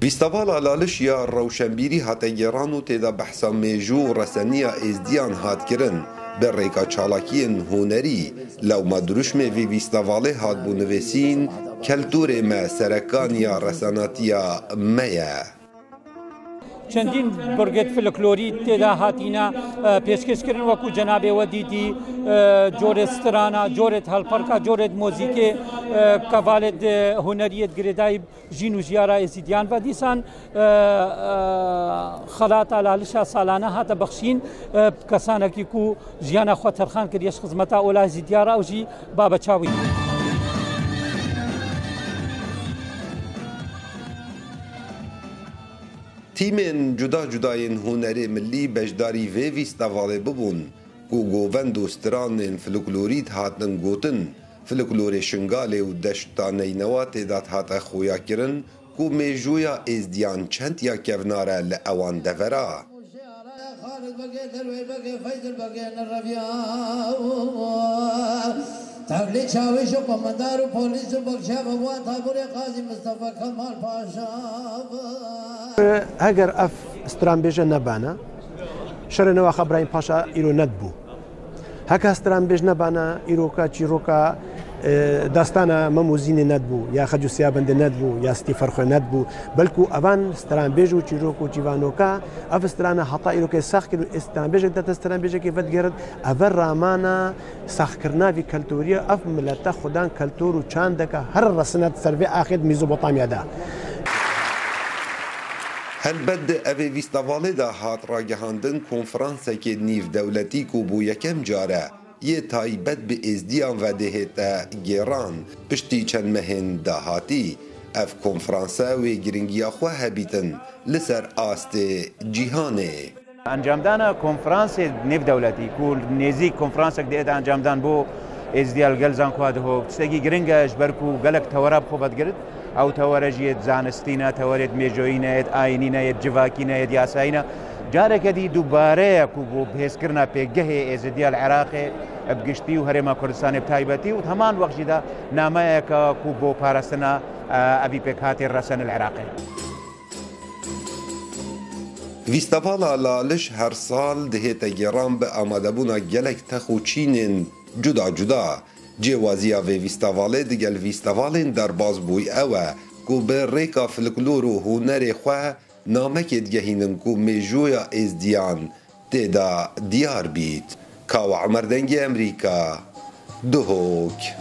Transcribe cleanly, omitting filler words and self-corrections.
فیستاوالا لالش یا روشنبیری هات گران و تیدا بحثا میجو رسنیا ازدیان هات کرن به ریکا چالاکین هنری لو مدروش می وی فیستاواله هات بو نویسین کلتور ما سرکان یا رساناتیا میا چندین برگت فلکلوری تدا هاتینا پیشکش کردن وکو جناب ودیدی جورت سترانا جورت هالپرکا جورت موزیک کوالد هنریت گردای جینو جیارا ازیدیان و دیسان خلات علالشا سالانه هات بخشین کسانه کی کو جیانا خاطرخان کریش خدمتا اولا ازیدیارا او جی بابا چاوی تیمین جدا جداین هنری ملی بجداری و فیستاواله ببون کو گووند و سترانین فلکلوریت هاتن گوتن فلکلور شنگاله و دشتانه نوات دات هات خویا کرن کو میجویا ازدیان چند یا کوناره لعوان دورا تبلی چاوش و قماندار و پلیس و بخشا بوان تابور قاضی مصطفى کمال پاشا اگر اف استرانبیجه نبانه شرنوا خبراین پاشا ایرو ندبو هک استرانبیج نبانه ایروکا چیروکا داستانا مموزین ندبو یا خجو سیابند ندبو یا ستی فرخ ندبو بلکو اوان استرانبیج و چیروکو چیوانوکا اف استرانا حتا ایروکا ساخ کرد استرانبیج دت استرانبیج کی فد گرد اول رامانا ساخ کرنا وی کلتوریا اف ملت خدان کلتور و چاندک هر رسنت سروی اخر میزوپوتامیا دا هل بد اوی فیستاواله دا هات راگهاندن کنفرانسه که نیو دولتی کو بو یکم جاره یه تایبت به ازدیان و دهتا گیران پشتی چند مهن دا هاتی اف کنفرانسه و گرنگی خواه هبیتن لسر آست جیهانه انجام دانا کنفرانس نیو دولتی کول نیزی کنفرانس که ده انجام دان بو ازدیال گلزان خواهد هو تستگی گرنگش برکو گلک توراب خوبت گرد او تورجیت زانستینا تورید میجوینایت آینینایت جواکینایت یاساینا جاره کدی دوباره کو بو بحث کرنا پیگه ازدیال عراق بگشتی و هرما کردستان بتایبتی و همان وقت جدا نامه که کو بو پارستنا ابی پیکات رسن العراقی فیستاوالا لالش هر سال دهتا گران به آماده بونا گلک تخو چینین جدا جدا جوازیا و فیستاواله دگل فیستاوالین در باز بوی اوه کو به ریکا فلکلور و هنر خواه نامک دگهینن کو میجویا ازدیان تیدا دیار بید کاو عمردنگ امریکا دهوک